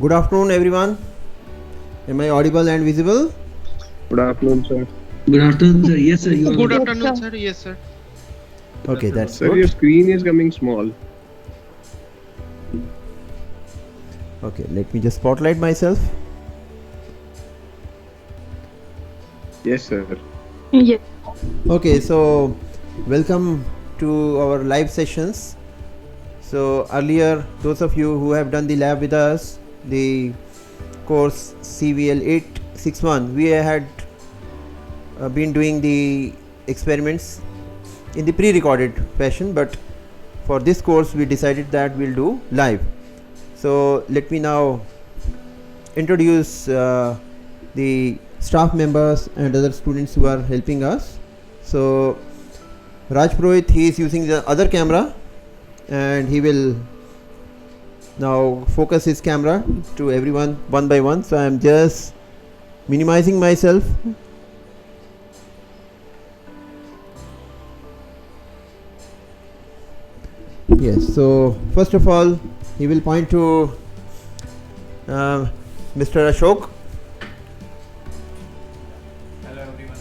Good afternoon, everyone. Am I audible and visible? Good afternoon, sir. Good afternoon, sir. Yes, sir. You are Good good. afternoon, sir. Yes, sir. Okay, that's Sir, your good. screen is coming small. Okay, let me just spotlight myself. Yes, sir. Yes. Okay, so welcome to our live sessions. So earlier, those of you who have done the lab with us, the course CVL 861, we had been doing the experiments in the pre-recorded fashion, but for this course we decided that we'll do live. So let me now introduce the staff members and other students who are helping us. So Raj Purohit, he is using the other camera and he will now focus his camera to everyone one by one. So I am just minimizing myself. Yes, so first of all he will point to Mr. Ashok. Hello, everyone.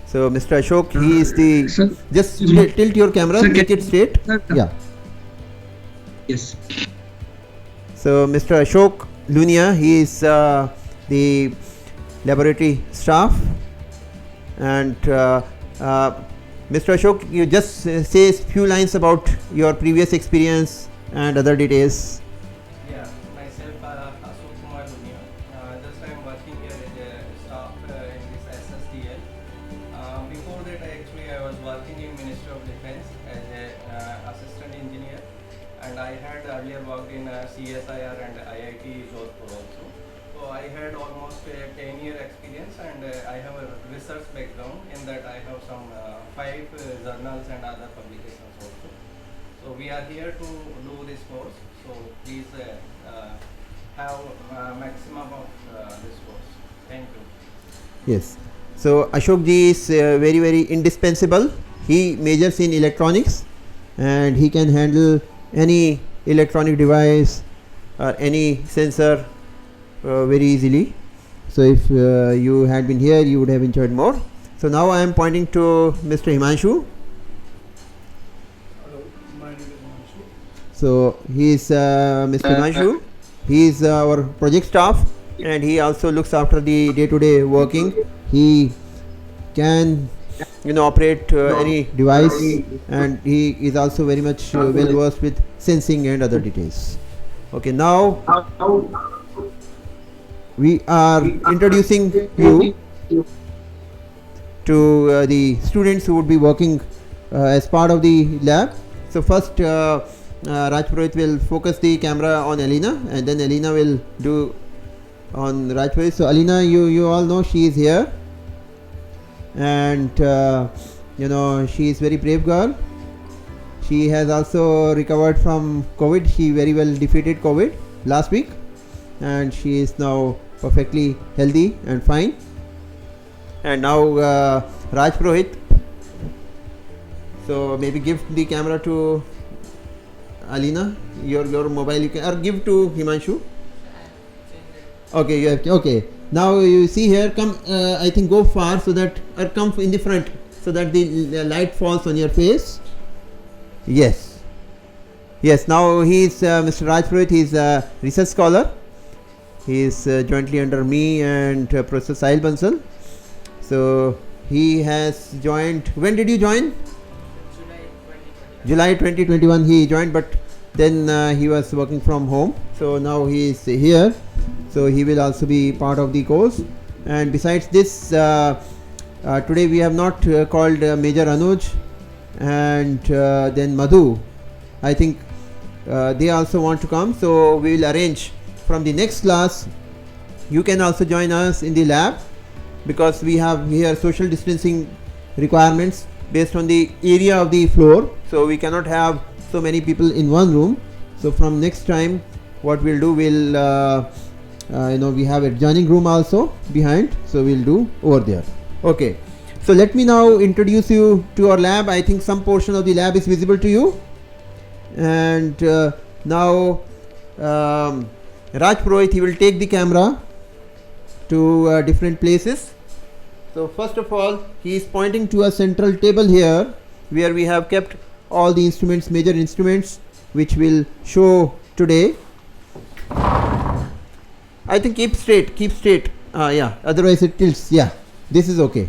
So Mr. Ashok, he is the Sir, just Sir, tilt your camera, Sir, make it straight. Sir, Yeah. Yes. So Mr. Ashok Lunia, he is the laboratory staff, and Mr. Ashok, you just say a few lines about your previous experience and other details. Yeah, myself, Ashok Kumar Dunia. Just I am working here as a staff in this SSDL. Before that, I was working in Ministry of Defence as a assistant engineer, and I had earlier worked in CSIR and IIT Jodhpur also. So I had almost a 10-year experience, and I have a research background in that I have some 5 journals and other publications also. So we are here to do this course. So please have maximum of this course. Thank you. Yes. So Ashok ji is very indispensable. He majors in electronics and he can handle any electronic device or any sensor very easily. So if you had been here, you would have enjoyed more. So now I am pointing to Mr. Himanshu. Hello, my name is Himanshu. So he is Mr. Himanshu. He is our project staff and he also looks after the day-to-day working. He can operate any device, and he is also very much well versed with sensing and other details. Okay, now we are introducing you to the students who would be working as part of the lab. So first Raj Purohit will focus the camera on Alina, and then Alina will do on Raj Purohit. So Alina, you all know she is here, and she is very brave girl. She has also recovered from COVID. She very well defeated COVID last week, and she is now perfectly healthy and fine. And now Raj Purohit, so maybe give the camera to Alina, your mobile you can, or give to Himanshu. Okay, you have, okay. Now you see here, come I think go far so that, or come in the front so that the light falls on your face. Yes. Yes, now he is Mr. Raj Purohit, he is a research scholar. He is jointly under me and Professor Sahil Bansal. So he has joined, when did you join? July 2021 he joined, but then he was working from home. So now he is here. So he will also be part of the course. And besides this, today we have not called Major Anuj and then Madhu. I think they also want to come. So we will arrange from the next class. You can also join us in the lab, because we have here social distancing requirements based on the area of the floor. So we cannot have so many people in one room. So from next time, what we'll do, we'll we have adjoining room also behind, so we'll do over there. Okay, so let me now introduce you to our lab. I think some portion of the lab is visible to you, and now Raj Purohit, he will take the camera to different places. So first of all, he is pointing to a central table here where we have kept all the instruments, major instruments, which will show today. I think keep straight, yeah, otherwise it tilts. Yeah, this is okay.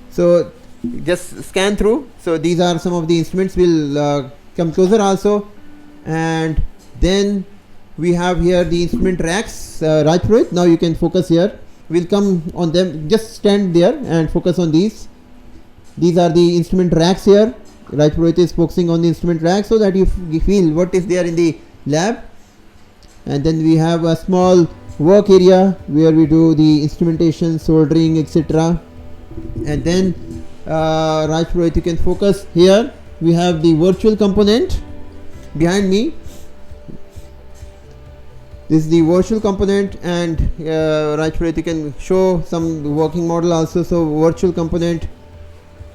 So just scan through. So these are some of the instruments. Will come closer also, and then we have here the instrument racks. Raj Purohit, now you can focus here. We'll come on them. Just stand there and focus on these. These are the instrument racks here. Raj Purohit is focusing on the instrument rack so that you feel what is there in the lab. And then we have a small work area where we do the instrumentation, soldering, etc. And then Raj Purohit, you can focus here. We have the virtual component behind me. This is the virtual component, and Raj Purohit, you can show some working model also. So virtual component,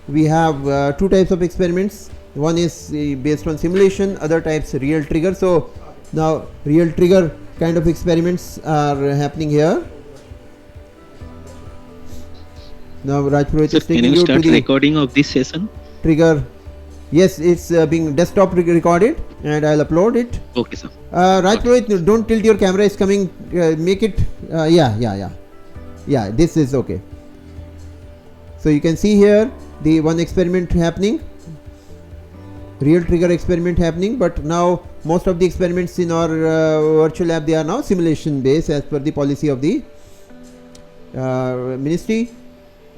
we have two types of experiments. One is based on simulation, other types real trigger. So now real trigger kind of experiments are happening here. Now Raj Purohit is taking can you you start to the recording of this session? trigger. Yes, it's being desktop recorded, and I'll upload it. Okay, sir. Raj Purohit, don't tilt your camera. It's coming. Make it. Yeah. This is okay. So you can see here the one experiment happening, real trigger experiment happening. But now most of the experiments in our virtual lab, they are now simulation based as per the policy of the ministry.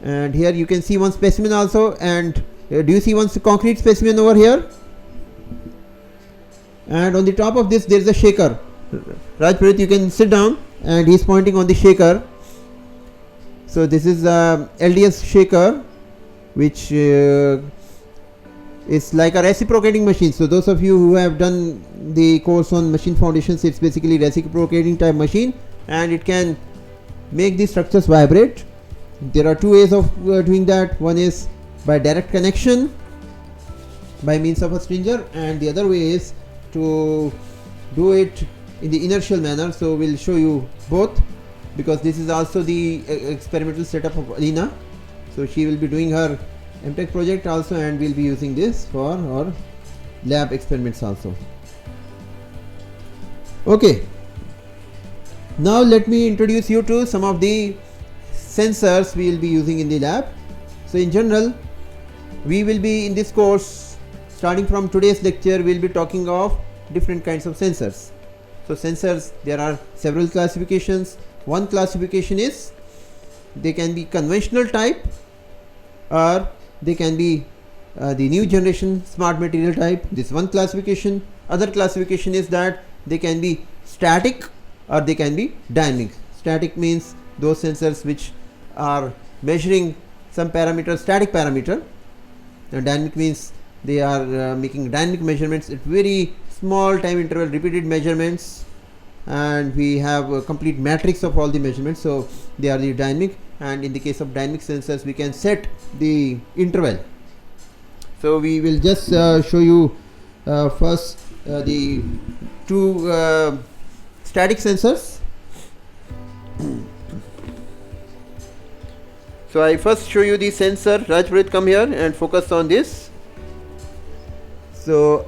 And here you can see one specimen also. And do you see one concrete specimen over here? And on the top of this there is a shaker. Raj Purohit, you can sit down, and he is pointing on the shaker. So this is a LDS shaker, which is like a reciprocating machine. So those of you who have done the course on machine foundations, it's basically reciprocating type machine, and it can make the structures vibrate. There are two ways of doing that. One is by direct connection by means of a stringer, and the other way is to do it in the inertial manner. So we'll show you both, because this is also the experimental setup of Alina. So she will be doing her MTech project also, and we'll be using this for our lab experiments also. Okay, now let me introduce you to some of the sensors we will be using in the lab. So in general, we will be in this course, starting from today's lecture, we will be talking of different kinds of sensors. So sensors, there are several classifications. One classification is they can be conventional type, or they can be the new generation smart material type. This one classification. Other classification is that they can be static or they can be dynamic. Static means those sensors which are measuring some parameter, static parameter, and dynamic means they are making dynamic measurements at very small time interval, repeated measurements, and we have a complete matrix of all the measurements. So they are the dynamic, and in the case of dynamic sensors we can set the interval. So we will just show you first the two static sensors. So I first show you the sensor. Raj Purohit, come here and focus on this. So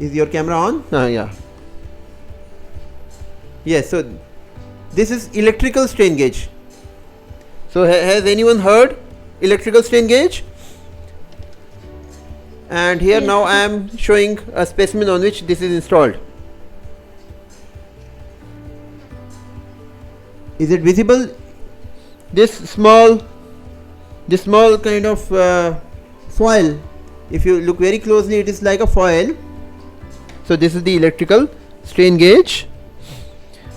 is your camera on? Yeah. Yes, so this is electrical strain gauge. So has anyone heard electrical strain gauge? And here now I am showing a specimen on which this is installed. Is it visible? This small kind of foil, if you look very closely, it is like a foil. So this is the electrical strain gauge.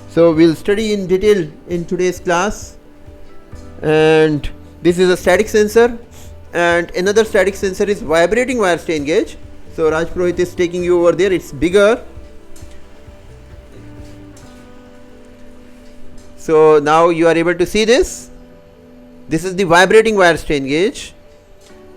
So we'll study in detail in today's class. And this is a static sensor, and another static sensor is vibrating wire strain gauge. So Raj Purohit is taking you over there. It's bigger. So now you are able to see this. This is the vibrating wire strain gauge.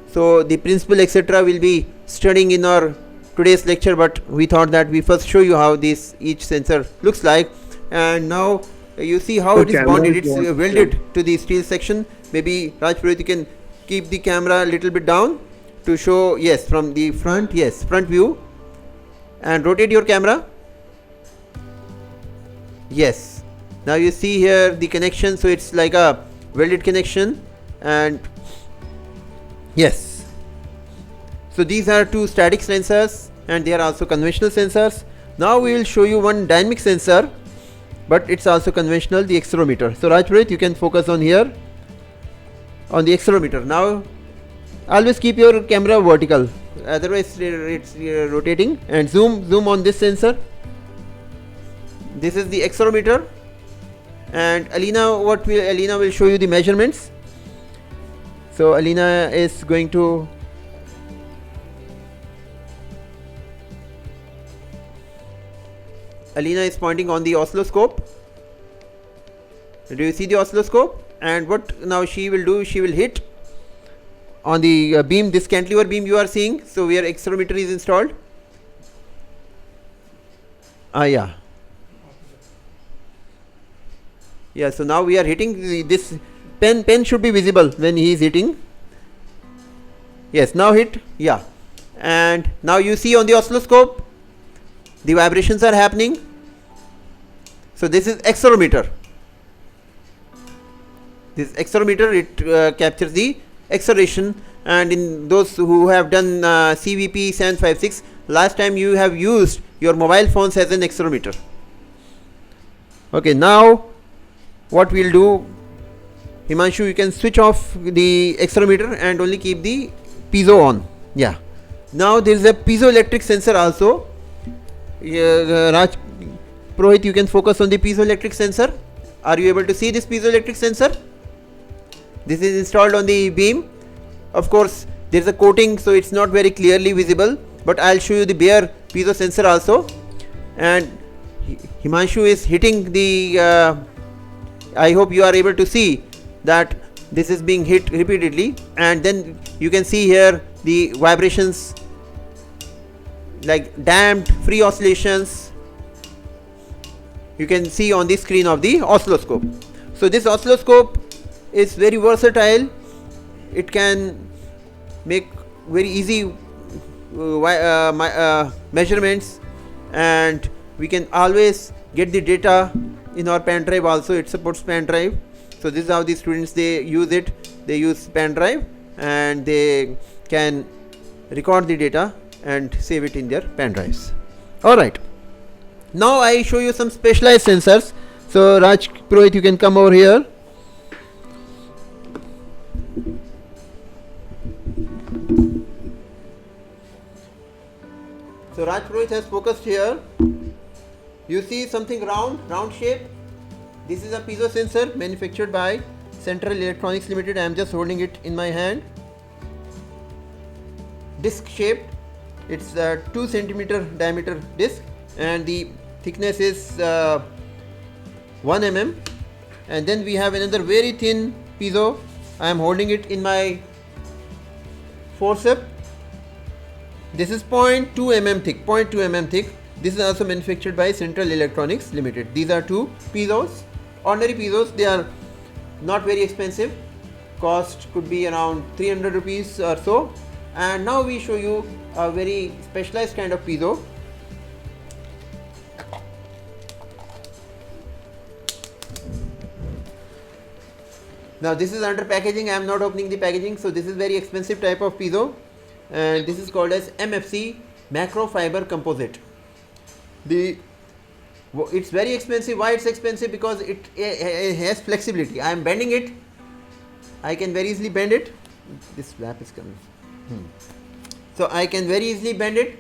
So the principle etc. will be studying in our today's lecture, but we thought that we first show you how this each sensor looks like. and now you see how The it is camera bonded. is It's not welded to the steel section. Maybe Raj Purohit, you can keep the camera a little bit down to show, yes, from the front, yes, front view, and rotate your camera. Yes, now you see here the connection, so it's like a welded connection, and yes, so these are two static sensors and they are also conventional sensors. Now we will show you one dynamic sensor, but it's also conventional, the accelerometer. So Raj Purohit, you can focus on here on the accelerometer. Now always keep your camera vertical, otherwise it's rotating, and zoom on this sensor. This is the accelerometer, and Alina will show you the measurements. So Alina is going to pointing on the oscilloscope. Do you see the oscilloscope? And what now she will do, she will hit on the beam, this cantilever beam you are seeing, so where accelerometer is installed. Yeah, so now we are hitting this pen should be visible when he is hitting. Yes, now hit. Yeah, and now you see on the oscilloscope the vibrations are happening. So this is accelerometer. This accelerometer, it captures the acceleration, and in those who have done CVP 756, last time you have used your mobile phones as an accelerometer. Okay, now what we'll do, Himanshu, you can switch off the accelerometer and only keep the piezo on. Yeah, now there is a piezoelectric sensor also. Raj Purohit, you can focus on the piezoelectric sensor. Are you able to see this piezoelectric sensor? This is installed on the beam. Of course there is a coating, so it's not very clearly visible, but I'll show you the bare piezo sensor also. And Himanshu is hitting the I hope you are able to see that this is being hit repeatedly, and then you can see here the vibrations like damped, free oscillations you can see on the screen of the oscilloscope. So this oscilloscope is very versatile. It can make very easy measurements, and we can always get the data in our pen drive also. It supports pen drive. So this is how the students they use it. They use pen drive and they can record the data and save it in their pen drives. Alright, now I show you some specialized sensors. So Raj Purohit, you can come over here. So Raj Purohit has focused here. You see something round shape. This is a piezo sensor manufactured by Central Electronics Limited. I am just holding it in my hand. Disc shaped. It's a 2 centimeter diameter disc, and the thickness is 1 mm. And then we have another very thin piezo. I am holding it in my forceps. This is 0.2 mm thick. 0.2 mm thick. This is also manufactured by Central Electronics Limited. These are two piezos, ordinary piezos. They are not very expensive. Cost could be around 300 rupees or so. And now we show you a very specialized kind of piezo. Now this is under packaging. I am not opening the packaging. So this is very expensive type of piezo, and this is called as MFC, macro fiber composite. It's very expensive. Why it's expensive? Because it has flexibility. I am bending it. I can very easily bend it. This flap is coming. So I can very easily bend it,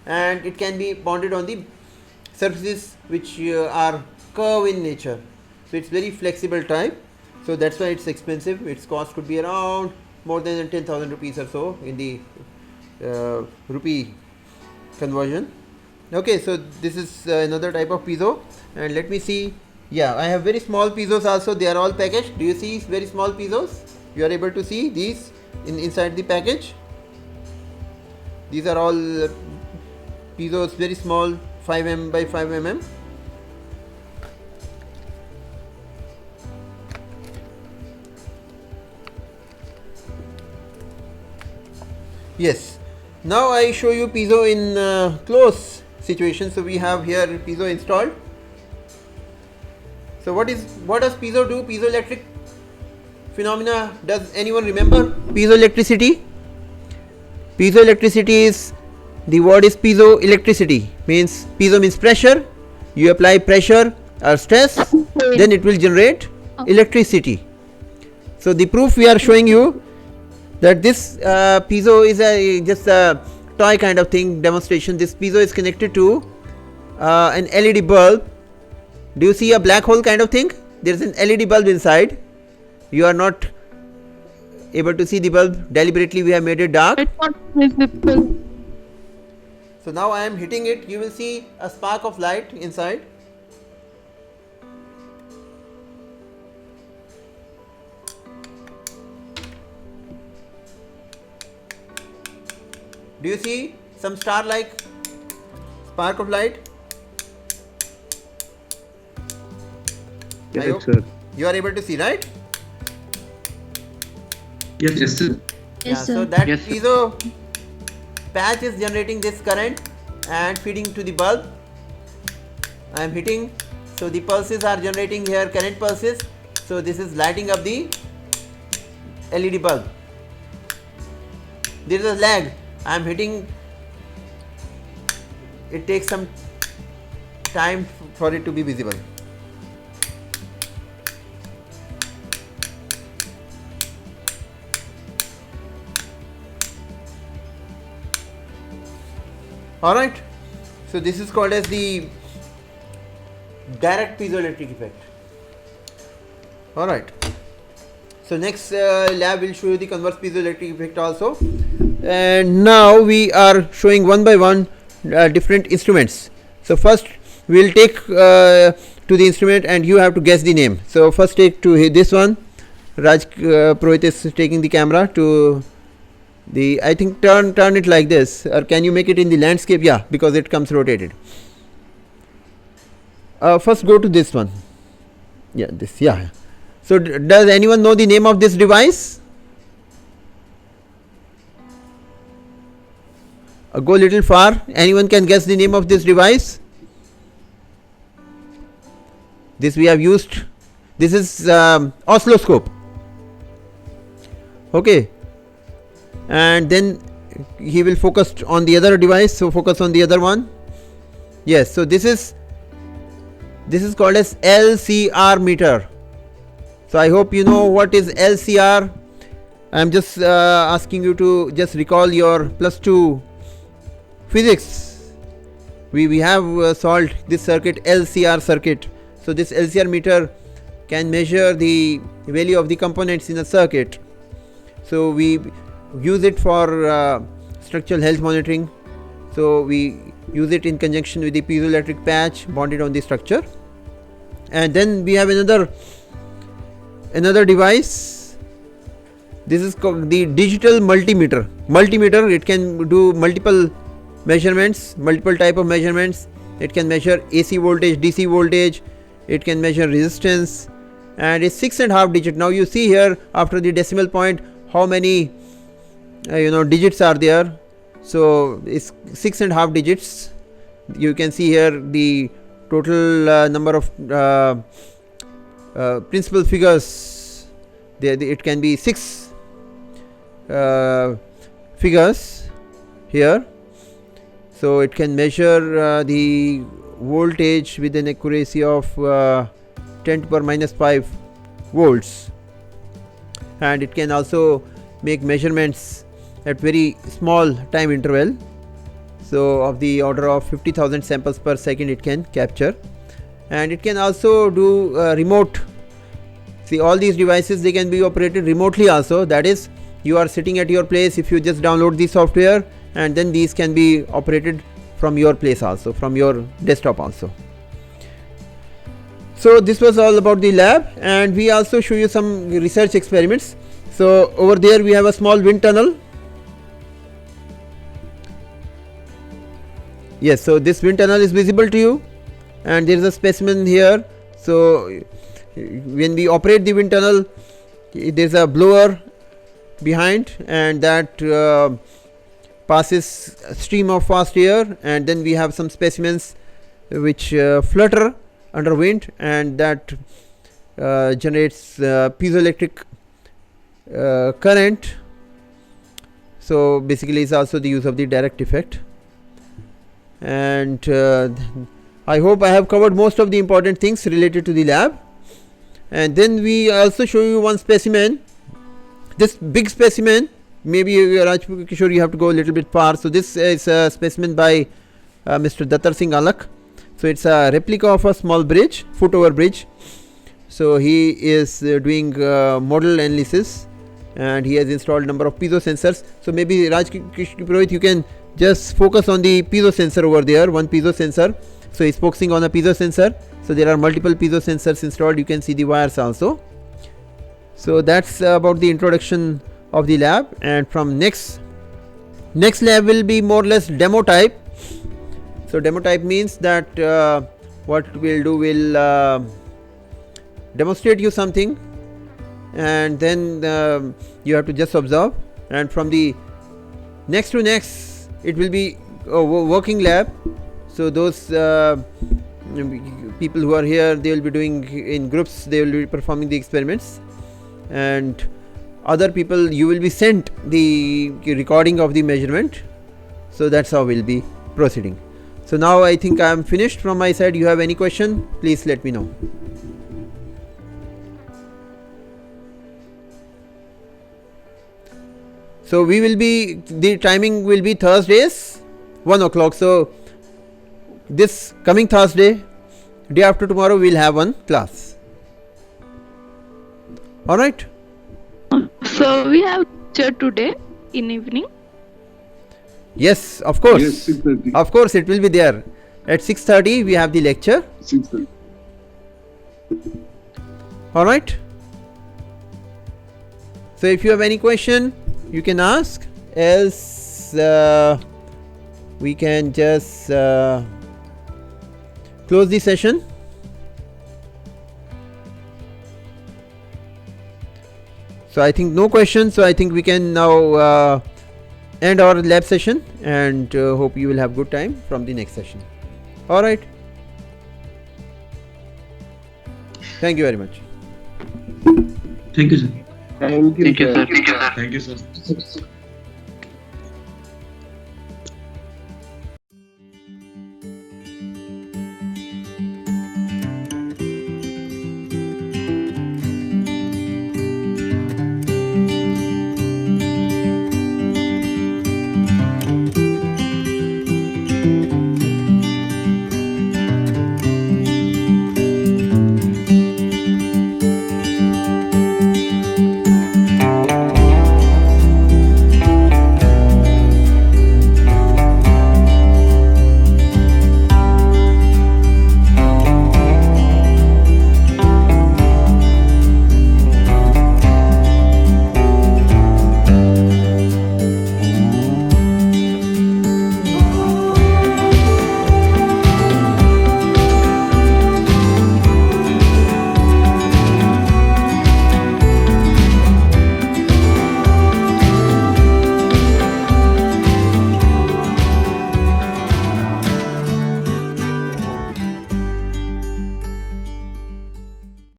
and it can be bonded on the surfaces which are curved in nature. So it's very flexible type. So that's why it's expensive. Its cost could be around more than 10,000 rupees or so in the rupee conversion. Okay, so this is another type of piezo, and let me see. Yeah, I have very small piezos also. They are all packaged. Do you see very small piezos? You are able to see these inside the package. These are all piezos, very small, 5 mm by 5 mm. Yes. Now I show you piezo in close situation. So we have here piezo installed. So what does piezo do? Piezoelectric phenomena. Does anyone remember piezoelectricity? Piezoelectricity is, the word is piezoelectricity, means piezo means pressure. You apply pressure or stress, then it will generate electricity. So the proof we are showing you that this piezo is just a toy kind of thing, demonstration. This piezo is connected to an LED bulb. Do you see a black hole kind of thing? There is an LED bulb inside. You are not able to see the bulb. Deliberately we have made it dark. It's not visible. So now I am hitting it. You will see a spark of light inside. Do you see some star like spark of light? I hope Yes, sir. you are able to see, right? Yes, sir. Yes, So sir. that Yes, sir. piezo patch is generating this current and feeding to the bulb. I am hitting, so the pulses are generating here current pulses. So this is lighting up the LED bulb. There is a lag. I am hitting. It takes some time for it to be visible. Alright, so this is called as the direct piezoelectric effect. Alright, so next lab will show you the converse piezoelectric effect also. And now we are showing one by one different instruments. So first we will take to the instrument and you have to guess the name. So first take to this one. Raj Purohit is taking the camera to the, I think turn it like this, or can you make it in the landscape? Yeah, because it comes rotated. First go to this one. Yeah, this, yeah. So does anyone know the name of this device? Go little far. Anyone can guess the name of this device? This we have used. This is oscilloscope. Okay. And then he will focus on the other device, so focus on the other one. Yes, so this is called as LCR meter. So I hope you know what is LCR. I am just asking you to just recall your +2 physics. We have solved this circuit, LCR circuit. So this LCR meter can measure the value of the components in a circuit. So we use it for structural health monitoring. So we use it in conjunction with the piezoelectric patch bonded on the structure. And then we have another device. This is called the digital multimeter. It can do multiple measurements, multiple type of measurements. It can measure AC voltage, DC voltage. It can measure resistance, and it's 6.5 digit. Now you see here after the decimal point how many digits are there. So it's 6.5 digits. You can see here the total number of principal figures. It can be 6 figures here. So it can measure the voltage with an accuracy of 10 to the power -5 volts, and it can also make measurements at very small time interval. So of the order of 50,000 samples per second it can capture, and it can also do remote. See, all these devices, they can be operated remotely also. That is, you are sitting at your place, if you just download the software, and then these can be operated from your place also, from your desktop also. So this was all about the lab, and we also show you some research experiments. So over there we have a small wind tunnel. Yes, so this wind tunnel is visible to you, and there is a specimen here. So when we operate the wind tunnel, there is a blower behind, and that passes a stream of fast air, and then we have some specimens which flutter under wind, and that generates piezoelectric current. So basically it's also the use of the direct effect. And I hope I have covered most of the important things related to the lab. And then we also show you one specimen, this big specimen. Maybe Raj Kishore, you have to go a little bit far. So this is a specimen by Mr. Dattar Singh Alak. So it's a replica of a small bridge, foot over bridge. So he is doing model analysis, and he has installed number of piezo sensors. So maybe Raj Purohit, you can just focus on the piezo sensor over there, one piezo sensor. So he's focusing on a piezo sensor. So there are multiple piezo sensors installed. You can see the wires also. So that's about the introduction of the lab, and from next lab will be more or less demo type. So demo type means that what we'll do, will demonstrate you something, and then you have to just observe, and from the next to next it will be a working lab. So those people who are here, they will be doing in groups, they will be performing the experiments, and other people, you will be sent the recording of the measurement. So that's how we'll be proceeding. So now I think I am finished from my side. You have any question, please let me know. So we will be, the timing will be Thursdays 1 o'clock. So this coming Thursday, day after tomorrow, we will have one class. Alright. So we have lecture today in evening. Yes, of course. Yes, 6:30. Of course, it will be there. At 6:30 we have the lecture. 6:30. Alright. So if you have any question, you can ask. Else we can just close the session. So I think no questions. So I think we can now end our lab session, and hope you will have good time from the next session. All right. Thank you very much. Thank you, sir. Thank you, sir. Thank you, sir.